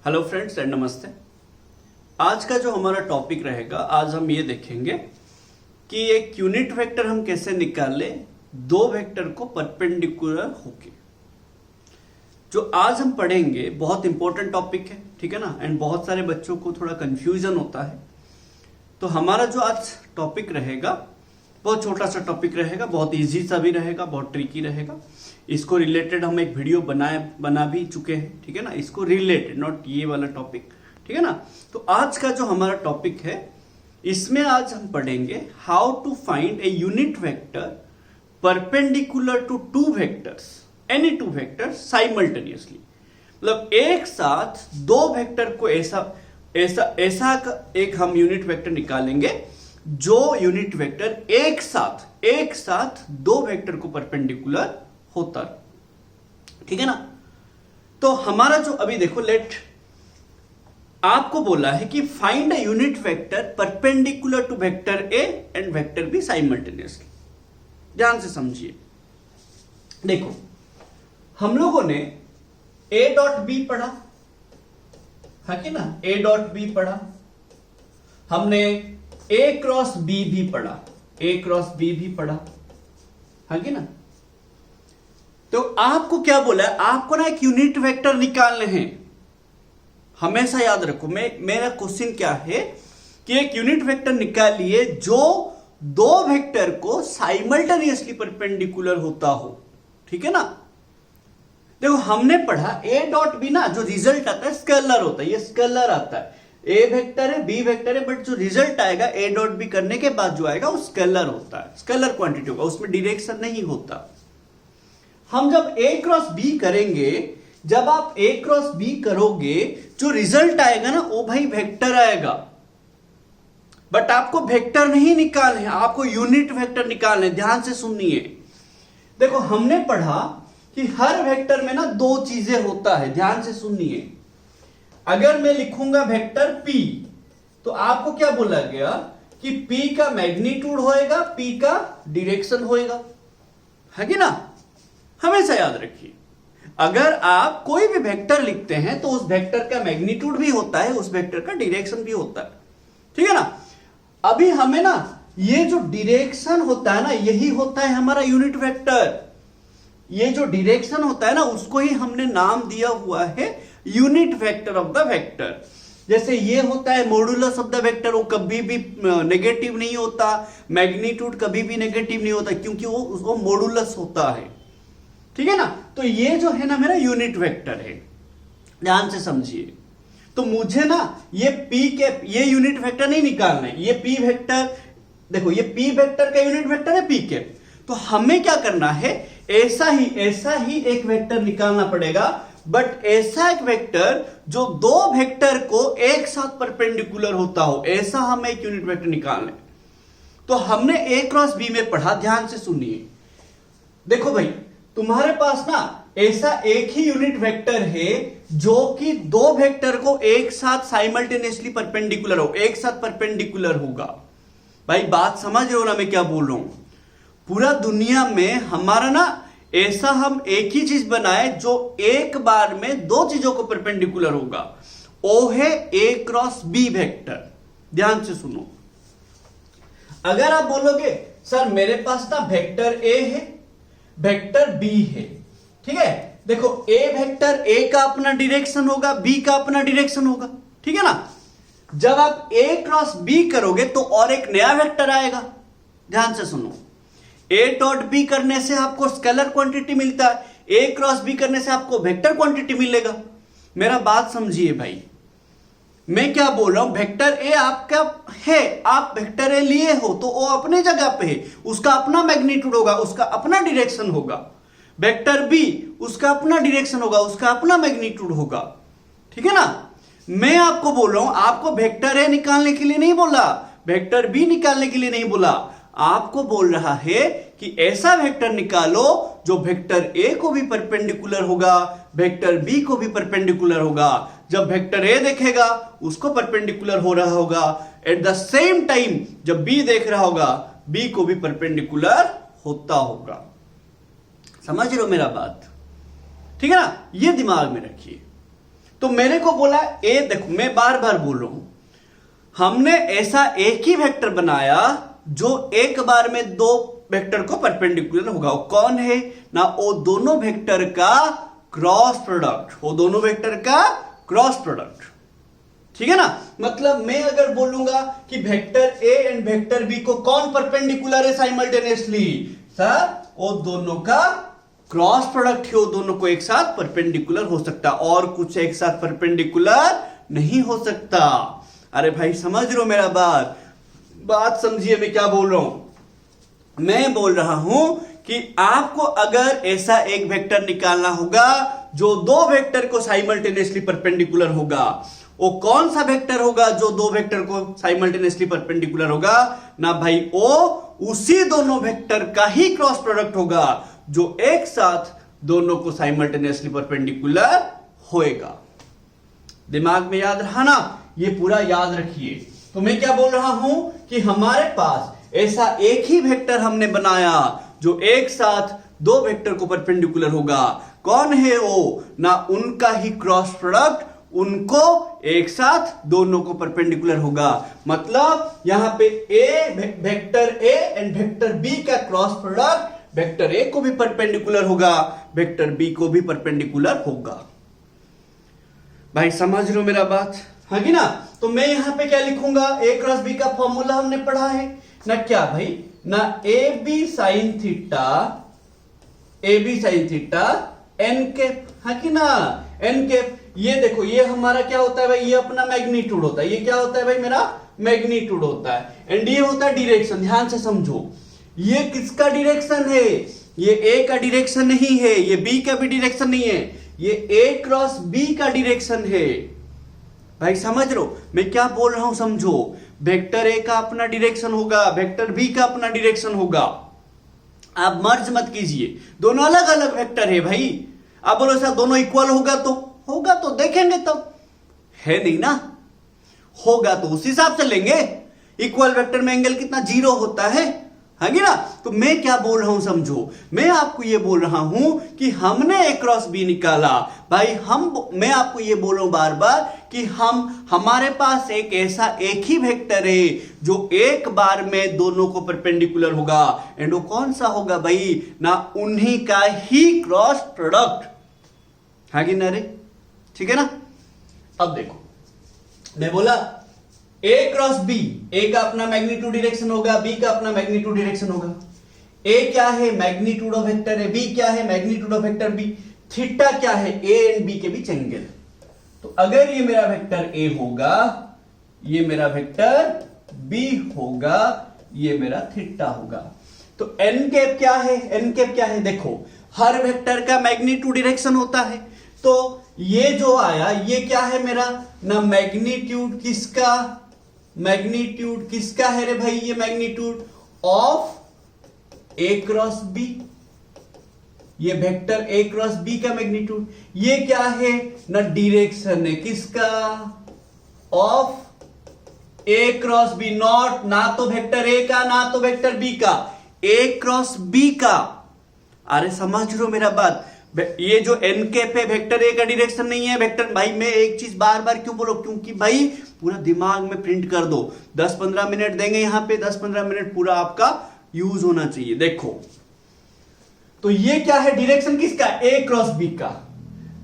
Hello friends and नमस्ते। आज का जो हमारा टॉपिक रहेगा, आज हम ये देखेंगे कि एक यूनिट वेक्टर हम कैसे निकालें दो वेक्टर को परपेंडिकुलर होके। जो आज हम पढ़ेंगे बहुत इंपॉर्टेंट टॉपिक है, ठीक है ना, एंड बहुत सारे बच्चों को थोड़ा कंफ्यूजन होता है। तो हमारा जो आज टॉपिक रहेगा बहुत छोटा सा टॉपिक रहेगा, बहुत इजी सा भी रहेगा, बहुत ट्रिकी रहेगा। इसको रिलेटेड हम एक वीडियो बना भी चुके हैं, ठीक है ना, इसको रिलेटेड, नॉट ये वाला टॉपिक, ठीक है ना। तो आज का जो हमारा टॉपिक है, इसमें आज हम पढ़ेंगे how to find a unit vector perpendicular to two vectors, any two vectors simultaneously. मतलब एक साथ दो वेक्टर को ऐसा एक हम यूनिट वेक्टर निकालेंगे जो यूनिट वेक्टर एक साथ दो वेक्टर को परपेंडिकुलर होता, ठीक है ना। तो हमारा जो अभी देखो, आपको बोला है कि find a unit vector perpendicular to vector A and vector B simultaneously. ध्यान से समझिए। देखो, हम लोगों ने ए डॉट बी पढ़ा है कि ना, ए डॉट बी पढ़ा, हमने ए क्रॉस बी भी पढ़ा, ए क्रॉस बी भी पढ़ा है कि ना। तो आपको क्या बोला है, आपको ना एक यूनिट वेक्टर निकालने हैं। हमेशा याद रखो, मेरा क्वेश्चन क्या है कि एक यूनिट वेक्टर निकालिए जो दो वेक्टर को साइमल्टेनियसली परपेंडिकुलर होता हो, ठीक है ना। देखो, हमने पढ़ा ए डॉट बी ना, जो रिजल्ट आता है स्केलर होता है, ये स्केलर आता है। ए वेक्टर है, बी वेक्टर है, बट जो रिजल्ट आएगा ए डॉट बी करने के बाद जो आएगा वो स्केलर होता है, स्केलर क्वांटिटी होगा, उसमें डायरेक्शन नहीं होता। हम जब ए क्रॉस बी करेंगे, जब आप ए क्रॉस बी करोगे, जो रिजल्ट आएगा ना वो भाई वेक्टर आएगा। बट आपको वेक्टर नहीं निकालने हैं, आपको यूनिट वेक्टर निकालने। ध्यान से सुनिए। देखो, हमने पढ़ा कि हर वेक्टर में ना दो चीजें होता है। ध्यान से सुनिए। अगर मैं लिखूंगा वेक्टर P, तो आपको क्या बोला गया कि P का मैग्नीट्यूड होएगा, P का डायरेक्शन होएगा, है कि ना। हमेशा याद रखिए, अगर आप कोई भी वेक्टर लिखते हैं तो उस वेक्टर का मैग्नीट्यूड भी होता है, उस वेक्टर का डायरेक्शन भी होता है, ठीक है ना। अभी हमें ना ये जो डायरेक्शन होता है ना, यही होता है हमारा यूनिट वेक्टर। ये जो डायरेक्शन होता है ना, उसको ही हमने नाम दिया हुआ है unit vector of the vector. जैसे ये होता है मॉड्यूलस ऑफ द वेक्टर, वो कभी भी नेगेटिव नहीं होता, मैग्नीट्यूड कभी भी नेगेटिव नहीं होता, क्योंकि वो मॉड्यूलस होता है, ठीक है ना। तो ये जो है ना मेरा यूनिट वेक्टर है। ध्यान से समझिए। तो मुझे ना ये यूनिट वेक्टर नहीं निकालना है, ये P वेक्टर, देखो ये P वेक्टर का यूनिट वेक्टर है P कैप। तो हमें क्या करना है, ऐसा ही एक वेक्टर निकालना पड़ेगा, बट ऐसा एक वेक्टर जो दो वेक्टर को एक साथ परपेंडिकुलर होता हो, ऐसा हमें एक यूनिट वेक्टर निकालना है। तो हमने ए क्रॉस बी में पढ़ा। ध्यान से सुनिए। देखो भाई, तुम्हारे पास ना ऐसा एक ही यूनिट वेक्टर है जो कि दो वेक्टर को एक साथ साइमल्टेनियसली परपेंडिकुलर हो, एक साथ परपेंडिकुलर होगा। भाई बात समझ रहे हो ना मैं क्या बोल रहा हूं। पूरा दुनिया में हमारा ना ऐसा हम एक ही चीज बनाए जो एक बार में दो चीजों को परपेंडिकुलर होगा, वो है ए क्रॉस बी वेक्टर। ध्यान से सुनो। अगर आप बोलोगे सर मेरे पास ना वेक्टर ए है, वेक्टर बी है, ठीक है। देखो, ए वेक्टर ए का अपना डायरेक्शन होगा, बी का अपना डायरेक्शन होगा, ठीक है ना। जब आप ए क्रॉस बी करोगे तो और एक नया वेक्टर आएगा। ध्यान से सुनो। ए डॉट बी करने से आपको स्केलर क्वांटिटी मिलता है, ए क्रॉस बी करने से आपको वेक्टर क्वांटिटी मिलेगा। मेरा बात समझिए भाई, मैं क्या बोल रहा हूं, वेक्टर ए आपका है, आप वेक्टर ए लिए हो तो वो अपने जगह पे है, उसका अपना मैग्नीट्यूड होगा, उसका अपना डायरेक्शन होगा। वेक्टर बी, उसका अपना डायरेक्शन होगा, उसका अपना मैग्नीट्यूड होगा, ठीक है ना। मैं आपको बोल रहा हूं, आपको वेक्टर ए निकालने के लिए नहीं बोला, वेक्टर बी निकालने के लिए नहीं बोला, आपको बोल रहा है कि ऐसा वेक्टर निकालो जो वेक्टर ए को भी परपेंडिकुलर होगा, वेक्टर बी को भी परपेंडिकुलर होगा। जब वेक्टर ए देखेगा उसको परपेंडिकुलर हो रहा होगा, एट द सेम टाइम जब बी देख रहा होगा बी को भी परपेंडिकुलर होता होगा। समझ रहे हो मेरा बात, ठीक है ना। ये दिमाग में रखिए। तो मेरे को बोला ए, देखो मैं बार बार बोल रहा हूं, हमने ऐसा एक ही वेक्टर बनाया जो एक बार में दो वेक्टर को परपेंडिकुलर होगा। वो कौन है ना, वो दोनों वेक्टर का क्रॉस प्रोडक्ट, वो दोनों वेक्टर का क्रॉस प्रोडक्ट, ठीक है ना। मतलब मैं अगर बोलूंगा कि vector A and vector B को कौन परपेंडिकुलर है साइमल्टेनियसली, सर वो दोनों का क्रॉस प्रोडक्ट है, वो दोनों को एक साथ परपेंडिकुलर हो सकता, और कुछ एक साथ परपेंडिकुलर नहीं हो सकता। अरे भाई समझ रहे हो मेरा बात समझिए मैं क्या बोल रहा हूं। मैं बोल रहा हूं कि आपको अगर ऐसा एक वेक्टर निकालना होगा जो दो वेक्टर को साइमल्टेनियसली परपेंडिकुलर होगा, वो कौन सा वेक्टर होगा जो दो वेक्टर को साइमल्टेनियसली परपेंडिकुलर होगा ना भाई, वो उसी दोनों वेक्टर का ही क्रॉस प्रोडक्ट होगा जो एक साथ दोनों को साइमल्टेनियसली परपेंडिकुलर होएगा। दिमाग में याद रहा ना, ये पूरा याद रखिए। तो मैं क्या बोल रहा हूं कि हमारे पास ऐसा एक ही वेक्टर हमने बनाया जो एक साथ दो वेक्टर को परपेंडिकुलर होगा। कौन है वो ना, उनका ही क्रॉस प्रोडक्ट उनको एक साथ दोनों को परपेंडिकुलर होगा। मतलब यहां पे A, vector A and vector B का क्रॉस प्रोडक्ट वेक्टर ए को भी परपेंडिकुलर होगा, वेक्टर बी को भी परपेंडिकुलर होगा। भाई समझ रहे हो मेरा बात, हाँ कि ना। तो मैं यहां पे क्या लिखूंगा, ए क्रॉस बी का फॉर्मूला हमने पढ़ा है ना, क्या भाई ना, A B sine theta N cap, हाँ कि ना, एन कैप। ये देखो ये हमारा क्या होता है भाई, ये अपना मैग्नीट्यूड होता है, ये क्या होता है भाई मेरा मैग्नीट्यूड होता है, एंड ये होता है डायरेक्शन। ध्यान से समझो, ये किसका डायरेक्शन है, ये ए का डायरेक्शन नहीं है, ये बी का भी डायरेक्शन नहीं है, ये ए क्रॉस बी का डायरेक्शन है। भाई समझ लो मैं क्या बोल रहा हूं, समझो। वेक्टर ए का अपना डायरेक्शन होगा, वेक्टर बी का अपना डायरेक्शन होगा। आप मर्ज मत कीजिए, दोनों अलग अलग वेक्टर है भाई। आप बोलो सर दोनों इक्वल होगा तो देखेंगे तब, है नहीं ना, होगा तो उस हिसाब से लेंगे। इक्वल वेक्टर में एंगल कितना, 0 होता है ना। तो मैं क्या बोल रहा हूं समझो, मैं आपको ये बोल रहा हूं कि हमने ए क्रॉस बी निकाला भाई। मैं आपको ये बोल रहा हूं बार बार कि हमारे पास एक ही वेक्टर है जो एक बार में दोनों को परपेंडिकुलर होगा, एंड वो कौन सा होगा भाई ना, उन्हीं का ही क्रॉस प्रोडक्ट, है कि ना रे, ठीक है ना। अब देखो मैं बोला ए क्रॉस बी, ए का अपना मैग्नीट्यूड डायरेक्शन होगा, बी का अपना मैग्नीट्यूड डायरेक्शन होगा। ए क्या है, मैग्नीट्यूड ऑफ वेक्टर है, बी क्या है, magnitude of vector B. Theta क्या है, ए एंड बी के बीच एंगल। तो अगर ये मेरा वेक्टर ए होगा, ये मेरा वेक्टर बी होगा, ये मेरा थीटा होगा। तो एन कैप क्या है, एन कैप क्या है, देखो हर वेक्टर का मैग्नीट्यूड डायरेक्शन होता है। तो ये जो आया ये क्या है मेरा ना, मैग्नीट्यूड किसका है रे भाई, ये magnitude of A cross B, ये वेक्टर ए क्रॉस बी का मैग्नीट्यूड। ये क्या है ना, डायरेक्शन है किसका, of A cross B, not ना तो वेक्टर ए का ना तो वेक्टर बी का, ए क्रॉस बी का। अरे समझ लो मेरा बात, ये जो एन कैप है वेक्टर ए का डायरेक्शन नहीं है, वेक्टर भाई मैं एक चीज बार बार क्यों बोलो, क्योंकि भाई पूरा दिमाग में प्रिंट कर दो। 10-15 मिनट देंगे यहां पे, 10-15 मिनट पूरा आपका यूज होना चाहिए। देखो तो ये क्या है, डायरेक्शन किसका, ए क्रॉस बी का।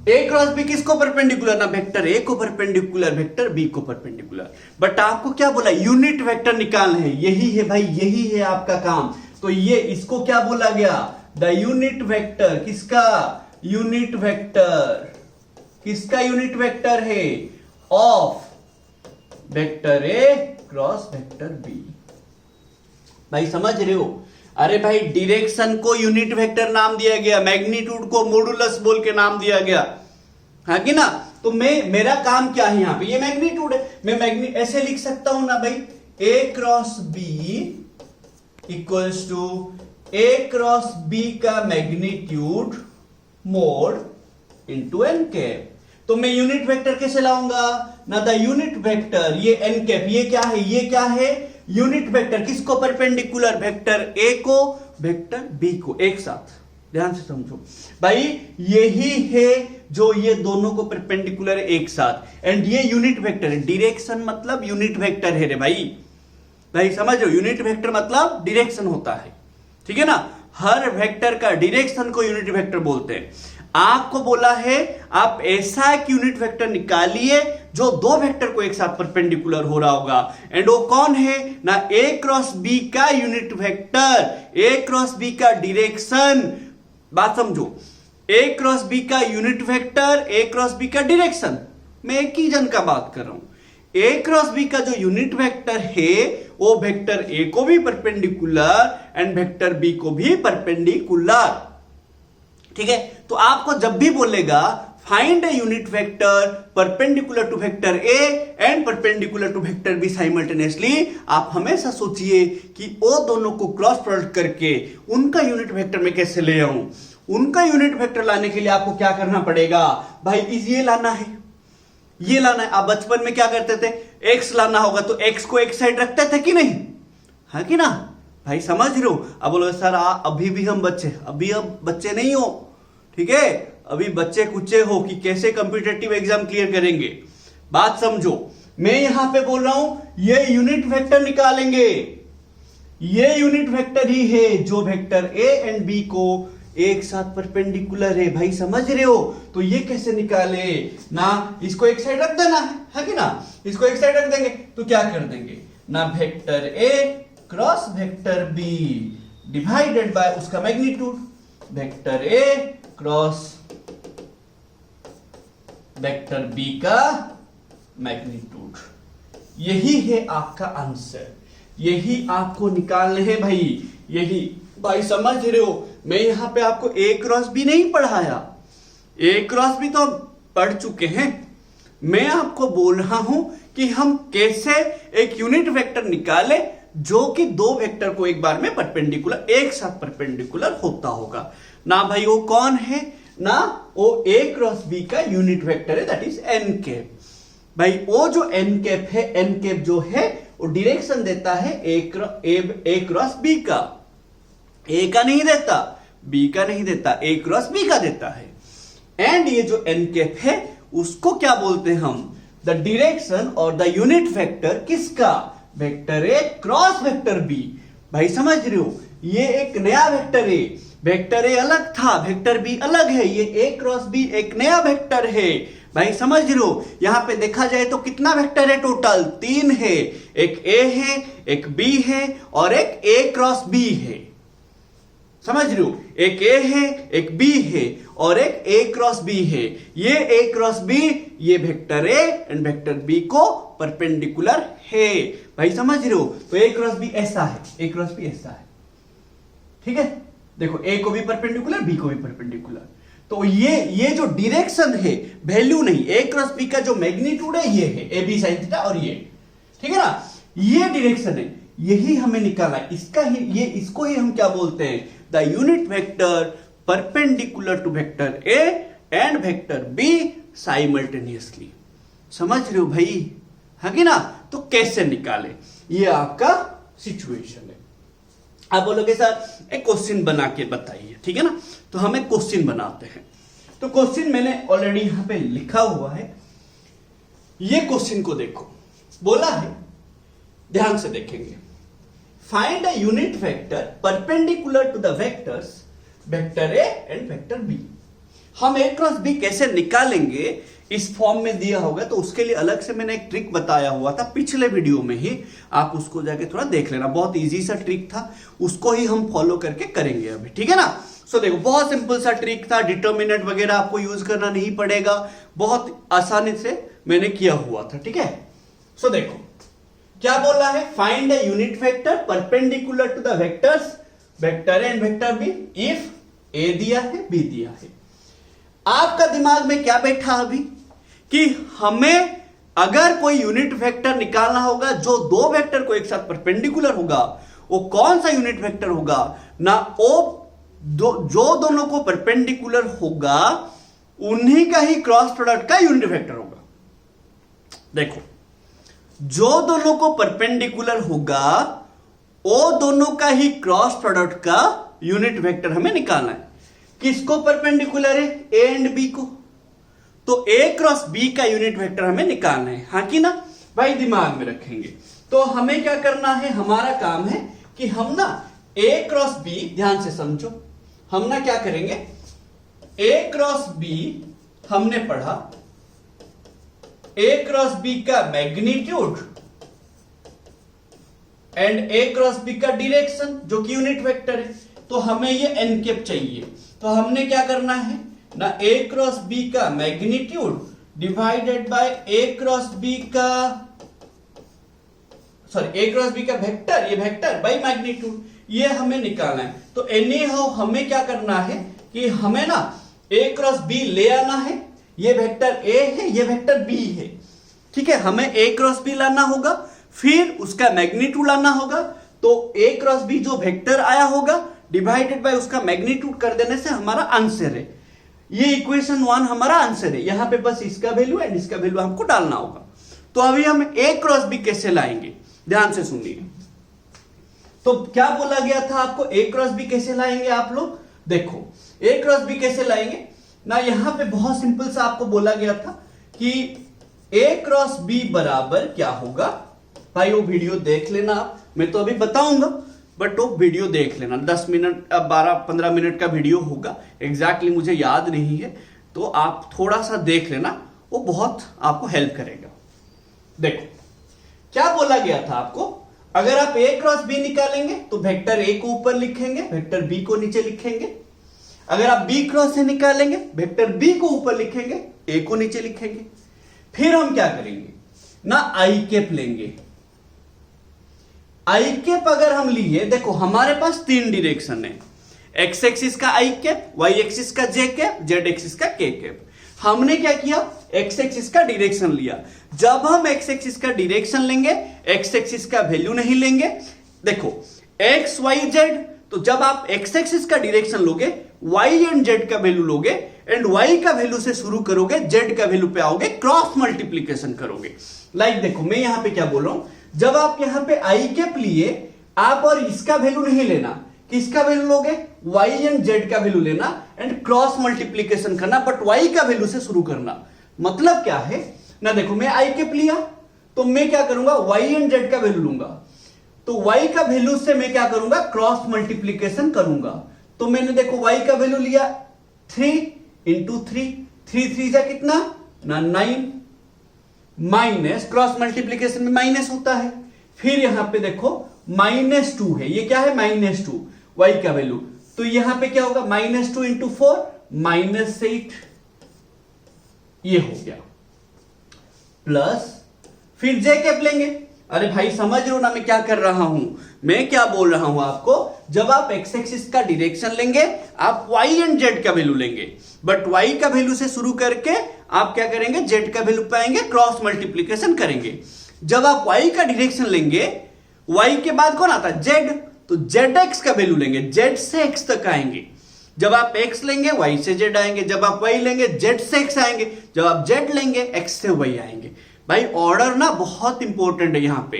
ए क्रॉस बी किसको परपेंडिकुलर ना, वेक्टर ए को परपेंडिकुलर, वेक्टर बी को परपेंडिकुलर। बट आपको क्या बोला, यूनिट वेक्टर निकालना है, यही है भाई, यही है आपका काम। तो ये इसको क्या बोला गया, द यूनिट वेक्टर, किसका यूनिट वेक्टर, किसका यूनिट वेक्टर है, of vector A cross vector B. भाई समझ रहे हो, अरे भाई डायरेक्शन को यूनिट वेक्टर नाम दिया गया, मैग्नीट्यूड को मॉडुलस बोल के नाम दिया गया, है कि ना। तो मेरा काम क्या है यहां पे, ये मैग्नीट्यूड है, मैं ऐसे लिख सकता हूं ना भाई, A cross B equals to A cross B का magnitude mod into N cap. तो मैं यूनिट वेक्टर कैसे लाऊंगा ना, द यूनिट वेक्टर, ये एन कैप, ये क्या है, ये क्या है, यूनिट वेक्टर किसको परपेंडिकुलर, वेक्टर ए को वेक्टर बी को एक साथ, ध्यान से समझो भाई, यही है जो ये दोनों को परपेंडिकुलर एक साथ, एंड ये यूनिट वेक्टर है। डायरेक्शन मतलब यूनिट वेक्टर है रे भाई समझ लो, यूनिट वेक्टर मतलब डायरेक्शन होता है, ठीक है ना। हर वेक्टर का डायरेक्शन को यूनिट वेक्टर बोलते हैं। आपको बोला है आप ऐसा एक यूनिट वेक्टर निकालिए जो दो वेक्टर को एक साथ परपेंडिकुलर हो रहा होगा, एंड वो कौन है ना, ए क्रॉस बी का unit vector, A cross B का डायरेक्शन। बात समझो, ए क्रॉस बी का unit vector, A cross B का डायरेक्शन, मैं एक ही जन का बात कर रहा हूं। ए क्रॉस बी का जो यूनिट वेक्टर है वो वेक्टर ए को भी परपेंडिकुलर एंड वेक्टर बी को भी परपेंडिकुलर, ठीक है। तो आपको जब भी बोलेगा find a unit vector perpendicular to vector A and perpendicular to vector B simultaneously, आप हमेशा सोचिए कि वो दोनों को क्रॉस प्रोडक्ट करके उनका यूनिट वेक्टर में कैसे ले आऊं। उनका यूनिट वेक्टर लाने के लिए आपको क्या करना पड़ेगा भाई, ये लाना है, ये लाना है। आप बचपन में क्या करते थे, एक्स लाना होगा तो एक्स को एक साइड रखते थे कि नहीं, है कि ना भाई, समझ रहे हो। अब बोलो सर अभी भी हम बच्चे, अब बच्चे नहीं हो, ठीक है, अभी बच्चे कुच्चे हो कि कैसे कंपिटिटिव एग्जाम क्लियर करेंगे। बात समझो, मैं यहां पे बोल रहा हूं ये यूनिट वेक्टर निकालेंगे, ये यूनिट वेक्टर ही है जो वेक्टर ए एंड बी को एक साथ परपेंडिकुलर है भाई, समझ रहे हो। तो ये कैसे निकाले ना, इसको एक साइड रख देना है कि ना, इसको एक साइड रख देंगे तो क्या कर देंगे ना, vector A cross vector B divided by उसका magnitude, vector A cross vector B का मैग्नीट्यूड। यही है आपका आंसर, यही आपको निकालने हैं भाई, यही भाई समझ रहे हो। मैं यहां पे आपको ए क्रॉस बी नहीं पढ़ाया, ए क्रॉस बी तो पढ़ चुके हैं। मैं आपको बोल रहा हूं कि हम कैसे एक यूनिट वेक्टर निकाले जो कि दो वेक्टर को एक बार में परपेंडिकुलर, एक साथ परपेंडिकुलर होता होगा ना भाई। वो कौन है ना, वो ए क्रॉस बी का यूनिट वेक्टर है, दैट इज एन कैप भाई। वो जो एन कैप है, एन कैप जो है वो डायरेक्शन देता है ए क्रॉस बी का, ए का नहीं देता, बी का नहीं देता, ए क्रॉस बी का देता है। एंड ये जो एन कैप है उसको क्या बोलते हैं हम, द डायरेक्शन और द यूनिट वेक्टर किसका, vector A cross vector B. भाई समझ रहे हो, ये एक नया वेक्टर है, वेक्टर ए अलग था, वेक्टर बी अलग है, ये ए क्रॉस बी एक नया वेक्टर है भाई, समझ रहे हो। यहां पे देखा जाए तो कितना वेक्टर है, टोटल 3 है, एक ए है, एक बी है और एक ए क्रॉस बी है, समझ रहे हो। एक ए है, एक बी है और एक ए क्रॉस बी है। ये ए क्रॉस बी ये vector A and vector B को परपेंडिकुलर है भाई, समझ रहे हो। तो ए क्रॉस बी ऐसा है, ए क्रॉस बी ऐसा है, ठीक है। देखो ए को भी परपेंडिकुलर, बी को भी परपेंडिकुलर। तो ये जो डायरेक्शन है, वैल्यू नहीं, ए क्रॉस बी का जो मैग्नीट्यूड है ये है ए बी साइन थीटा, और ये ठीक है ना, ये डायरेक्शन है, यही हमें निकाला। इसका ही ये, इसको ही हम क्या बोलते हैं, the unit vector perpendicular to vector A and vector B simultaneously. समझ रहे हो भाई, है कि ना। तो कैसे निकाले, ये आपका सिचुएशन है। आप बोलोगे सर एक क्वेश्चन बना के बताइए, ठीक है ना। तो हम एक क्वेश्चन बनाते हैं। तो क्वेश्चन मैंने ऑलरेडी यहां पे लिखा हुआ है। ये क्वेश्चन को देखो, बोला है, ध्यान से देखेंगे, find a unit vector perpendicular to the vectors vector A and vector B. हम ए क्रॉस बी कैसे निकालेंगे, इस फॉर्म में दिया होगा, तो उसके लिए अलग से मैंने एक ट्रिक बताया हुआ था पिछले वीडियो में ही, आप उसको जाके थोड़ा देख लेना। बहुत इजी सा ट्रिक था, उसको ही हम फॉलो करके करेंगे अभी, ठीक है ना। सो देखो, बहुत सिंपल सा ट्रिक था, डिटर्मिनेंट वगैरह आपको यूज करना नहीं पड़ेगा, बहुत आसानी से मैंने किया हुआ था, ठीक है। सो देखो क्या बोला है, find a unit vector perpendicular to the vectors vector A and vector B if A दिया है, बी दिया है। आपका दिमाग में क्या बैठा अभी कि हमें अगर कोई यूनिट वेक्टर निकालना होगा जो दो वेक्टर को एक साथ परपेंडिकुलर होगा, वो कौन सा यूनिट वेक्टर होगा ना, वो जो दोनों को परपेंडिकुलर होगा उन्हीं का ही क्रॉस प्रोडक्ट का यूनिट वेक्टर होगा। देखो, जो दोनों को परपेंडिकुलर होगा वो दोनों का ही क्रॉस प्रोडक्ट का यूनिट वेक्टर हमें निकालना है। किसको परपेंडिकुलर है? ए एंड बी को। तो ए क्रॉस बी का यूनिट वेक्टर हमें निकालना है, हाँ कि ना भाई, दिमाग में रखेंगे। तो हमें क्या करना है, हमारा काम है कि हम ना ए क्रॉस बी, ध्यान से समझो, हम ना क्या करेंगे, ए क्रॉस बी हमने पढ़ा, ए क्रॉस बी का magnitude and A cross B का डायरेक्शन जो कि यूनिट वेक्टर है। तो हमें ये एन कैप चाहिए, तो हमने क्या करना है ना, ए क्रॉस बी का magnitude divided by A cross B का, सॉरी ए क्रॉस बी का वेक्टर, ये वेक्टर बाय मैग्नीट्यूड, ये हमें निकालना है। तो एनी हाउ हमें क्या करना है कि हमें ना ए क्रॉस बी ले आना है, ये वेक्टर ए है, ये वेक्टर बी है, ठीक है। हमें ए क्रॉस बी लाना होगा, फिर उसका मैग्नीट्यूड लाना होगा। तो ए क्रॉस बी जो वेक्टर आया होगा डिवाइडेड बाय उसका मैग्नीट्यूड कर देने से हमारा आंसर है। ये इक्वेशन 1 हमारा आंसर है। यहां पे बस इसका वैल्यू एंड इसका वैल्यू हमको डालना होगा। तो अभी हम ए क्रॉस बी कैसे लाएंगे, ध्यान से सुनिए। तो क्या बोला गया था आपको, ए क्रॉस बी कैसे लाएंगे आप लोग? देखो ए क्रॉस बी कैसे लाएंगे ना, यहां पे बहुत सिंपल सा आपको बोला गया था कि ए क्रॉस बी बराबर क्या होगा। भाई वो वीडियो देख लेना आप, मैं तो अभी बताऊंगा बट वो वीडियो देख लेना, 10 मिनट 12-15 मिनट का वीडियो होगा, एग्जैक्टली मुझे याद नहीं है, तो आप थोड़ा सा देख लेना, वो बहुत आपको हेल्प करेगा। देखो क्या बोला गया था आपको, अगर आप ए क्रॉस बी निकालेंगे तो वेक्टर ए को ऊपर लिखेंगे, वेक्टर बी को नीचे लिखेंगे। अगर आप बी क्रॉस से निकालेंगे, वेक्टर बी को ऊपर लिखेंगे, ए को नीचे लिखेंगे। फिर हम क्या करेंगे ना, आई कैप लेंगे। आई कैप अगर हम लिए, देखो हमारे पास 3 डायरेक्शन है, एक्स एक्सिस का आई कैप, वाई एक्सिस का जे कैप, जेड एक्सिस का के कैप। हमने क्या किया, एक्स एक्सिस का डायरेक्शन लिया। जब हम एक्स एक्सिस का डायरेक्शन लेंगे, एक्स एक्सिस का वैल्यू नहीं लेंगे। देखो एक्स वाई जेड, तो जब आप एक्स एक्सिस का डायरेक्शन लोगे, वाई एंड जेड का वैल्यू लोगे, एंड वाई का वैल्यू से शुरू करोगे, जेड का वैल्यू पे आओगे, क्रॉस मल्टीप्लीकेशन करोगे। लाइक देखो मैं यहां पे क्या बोल रहा हूं, जब आप यहां पे आई कैप लिए, आप और इसका वैल्यू नहीं लेना, किसका वैल्यू लोगे, वाई एंड जेड का वैल्यू लेना एंड क्रॉस मल्टीप्लीकेशन करना, बट वाई का वैल्यू से शुरू करना। मतलब क्या है ना, देखो मैं आई कैप लिया तो मैं क्या करूंगा, वाई एंड जेड का वैल्यू लूंगा, तो वाई का वैल्यू से मैं क्या करूंगा, क्रॉस मल्टीप्लीकेशन करूंगा। तो मैंने देखो वाई का वैल्यू लिया 3 इंटू 3, 3 जा कितना ना 9, माइनस क्रॉस मल्टीप्लीकेशन में माइनस होता है। फिर यहां पे देखो -2 है, ये क्या है -2 वाई का वैल्यू, तो यहां पे क्या होगा -2 इंटू 4 -8, ये हो गया, प्लस फिर जे कैप लेंगे। अरे भाई समझ रहे हो ना मैं क्या कर रहा हूं, मैं क्या बोल रहा हूं आपको, जब आप एक्स एक्सिस का डायरेक्शन लेंगे, आप वाई एंड जेड का वैल्यू लेंगे, बट वाई का वैल्यू से शुरू करके आप क्या करेंगे, जेड का वैल्यू पाएंगे, क्रॉस मल्टीप्लीकेशन करेंगे। जब आप वाई का डायरेक्शन लेंगे, वाई के बाद कौन आता है, जेड, तो जेड एक्स का वैल्यू लेंगे, जेड से एक्स तक आएंगे। जब आप एक्स लेंगे, वाई से जेड आएंगे, जब आप वाई लेंगे, जेड से एक्स आएंगे, जब आप जेड लेंगे, एक्स से वाई आएंगे। भाई ऑर्डर ना बहुत इंपॉर्टेंट है यहां पे,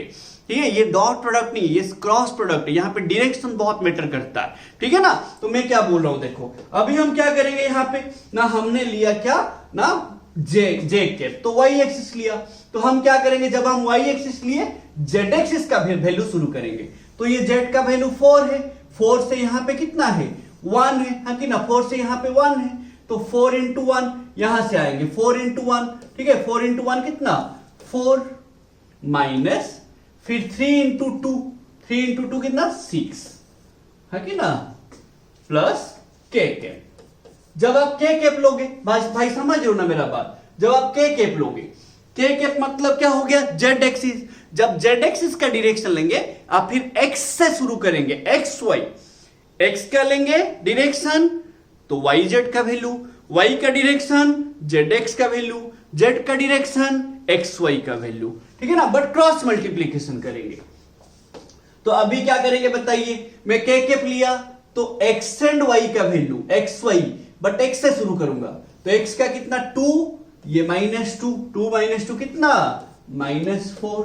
ठीक है, ये डॉट प्रोडक्ट नहीं, ये क्रॉस प्रोडक्ट है, यहां पे डायरेक्शन बहुत मैटर करता है, ठीक है ना। तो मैं क्या बोल रहा हूं, देखो अभी हम क्या करेंगे यहां पे ना, हमने लिया क्या ना जे कैप, तो वाई एक्सिस लिया, तो हम क्या करेंगे, जब हम वाई एक्सिस लिए, जेड एक्सिस का वैल्यू शुरू करेंगे। तो ये जेड का वैल्यू 4 है, 4 से यहां पे कितना है 1 है, हाँ कि ना, 4 से यहां पे 1 है, तो 4 इंटू 1 यहां से आएंगे 4 इंटू 1, ठीक है, 4 इंटू 1 कितना 4, माइनस फिर 3 इंटू 2, 3 इंटू 2 कितना 6, है कि ना, प्लस के कैप। जब आप के कैप लोगे, भाई समझ रहे हो ना मेरा बात, जब आप के कैप लोगे, के कैप मतलब क्या हो गया, जेड एक्सिस। जब जेड एक्सिस का डायरेक्शन लेंगे, आप फिर एक्स से शुरू करेंगे, एक्स वाई, एक्स का लेंगे डायरेक्शन तो वाई जेड का वैल्यू, वाई का डायरेक्शन जेड एक्स का वैल्यू, जेड का डायरेक्शन एक्स वाई का वैल्यू, ठीक है ना, बट क्रॉस मल्टीप्लीकेशन करेंगे। तो अभी क्या करेंगे बताइए, मैं के कैप लिया तो एक्स एंड वाई का value X Y, but X से शुरू करूंगा, तो एक्स का कितना 2, ये -2, 2 - 2 कितना -4,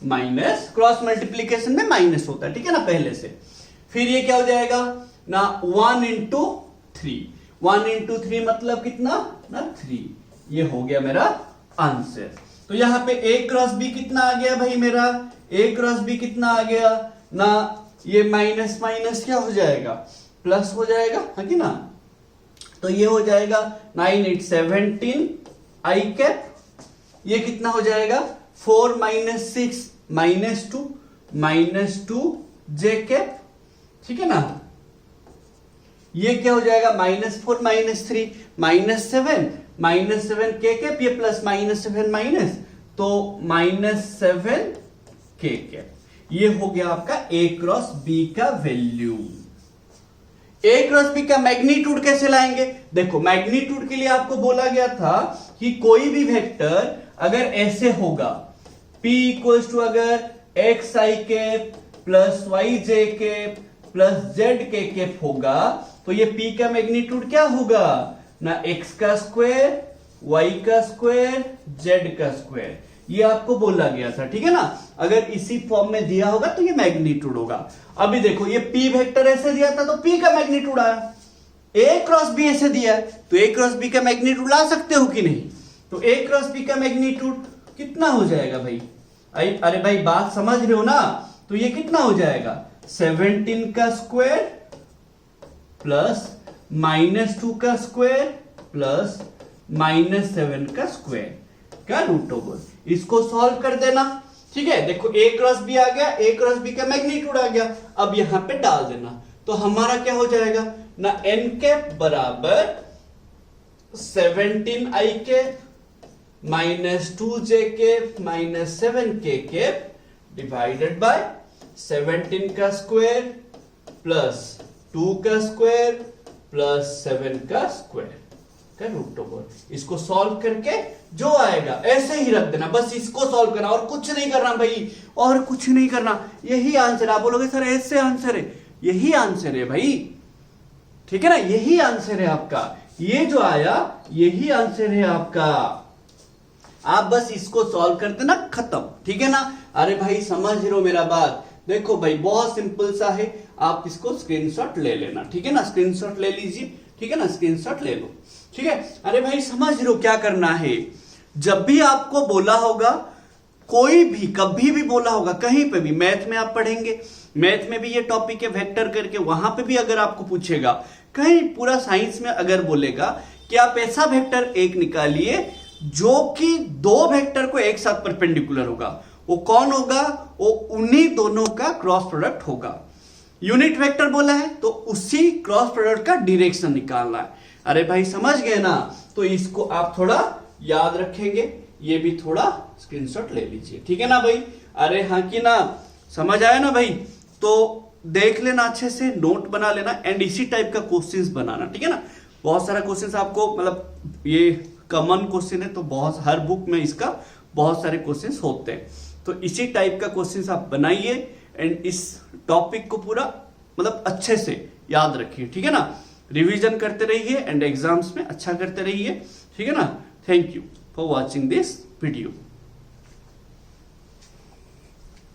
माइनस क्रॉस मल्टीप्लीकेशन में माइनस होता है, ठीक है ना, पहले से। फिर ये क्या हो जाएगा ना 1 इंटू 3। 1 into 3 मतलब कितना ना 3। ये हो गया मेरा आंसर। तो यहां पे A क्रॉस B कितना आ गया भाई मेरा, A क्रॉस B कितना आ गया ना, ये माइनस माइनस क्या हो जाएगा, प्लस हो जाएगा, है कि ना। तो ये हो जाएगा 9 8 17 I कैप, ये कितना हो जाएगा 4 - 6 -2 J कैप, ठीक है ना। ये क्या हो जाएगा -4 -3 -7 K कैप, ये प्लस -7 माइनस, तो -7 K कैप। ये हो गया आपका A क्रॉस B का वैल्यू। A क्रॉस B का मैग्नीट्यूड कैसे लाएंगे, देखो मैग्नीट्यूड के लिए आपको बोला गया था कि कोई भी वेक्टर अगर ऐसे होगा, P इक्वल्स टू अगर x I cap plus y j cap plus z k cap होगा, तो ये P का मैग्नीट्यूड क्या होगा ना, x का स्क्वायर y का स्क्वायर z का स्क्वायर। ये आपको बोला गया था, ठीक है ना। अगर इसी फॉर्म में दिया होगा तो ये मैग्नीट्यूड होगा। अभी देखो ये P वेक्टर ऐसे दिया था तो P का मैग्नीट्यूड आया, A क्रॉस B ऐसे दिया है तो A क्रॉस B का मैग्नीट्यूड ला सकते हो कि नहीं। तो A क्रॉस B का मैग्नीट्यूड कितना हो जाएगा भाई, अरे भाई बात समझ रहे हो ना। तो ये कितना हो जाएगा 17 का स्क्वायर प्लस -2 का स्क्वायर प्लस -7 का स्क्वायर का रूट ओवर। इसको सॉल्व कर देना, ठीक है। देखो A क्रॉस B आ गया, A क्रॉस B का मैग्नीट्यूड आ गया, अब यहां पे डाल देना। तो हमारा क्या हो जाएगा ना, n कैप बराबर 17 I cap -2 J cap -7 K cap divided by 17 का स्क्वायर प्लस 2 का स्क्वायर प्लस 7 का स्क्वायर का रूट ओवर। इसको सॉल्व करके जो आएगा ऐसे ही रख देना, बस इसको सॉल्व करना और कुछ नहीं करना भाई, और कुछ नहीं करना। यही आंसर। आप बोलोगे सर ऐसे आंसर है, यही आंसर है भाई, ठीक है ना, यही आंसर है आपका। ये जो आया यही आंसर है आपका। आप बस इसको सॉल्व कर देना, खत्म, ठीक है ना। अरे भाई समझ रहे हो मेरा बात। देखो भाई बहुत सिंपल सा है, आप इसको स्क्रीनशॉट ले लेना, ठीक है ना, स्क्रीनशॉट ले लीजिए, ठीक है ना, स्क्रीनशॉट ले लो, ठीक है। अरे भाई समझ रहे हो क्या करना है, जब भी आपको बोला होगा, कोई भी कभी भी बोला होगा, कहीं पे भी, मैथ में आप पढ़ेंगे, मैथ में भी ये टॉपिक है वेक्टर करके, वहां पे भी अगर आपको पूछेगा, कहीं पूरा साइंस में अगर बोलेगा कि आप ऐसा वेक्टर एक निकालिए जो कि दो वेक्टर को एक साथ परपेंडिकुलर होगा, वो कौन होगा, वो उन्हीं दोनों का क्रॉस प्रोडक्ट होगा। यूनिट वेक्टर बोला है तो उसी क्रॉस प्रोडक्ट का डायरेक्शन निकालना है। अरे भाई समझ गए ना, तो इसको आप थोड़ा याद रखेंगे, ये भी थोड़ा स्क्रीनशॉट ले लीजिए, ठीक है ना भाई। अरे हाँ कि ना, समझ आया ना भाई। तो देख लेना अच्छे से, नोट बना लेना एंड इसी टाइप का क्वेश्चंस बनाना, ठीक है ना। बहुत सारा क्वेश्चंस आपको, मतलब ये कॉमन क्वेश्चन है तो बहुत, हर बुक में इसका बहुत सारे क्वेश्चंस होते हैं, तो इसी टाइप का क्वेश्चंस आप बनाइए एंड इस टॉपिक को पूरा मतलब अच्छे से याद रखिए, ठीक है ना। रिवीजन करते रहिए एंड एग्जाम्स में अच्छा करते रहिए, ठीक है ना। Thank you for watching this video.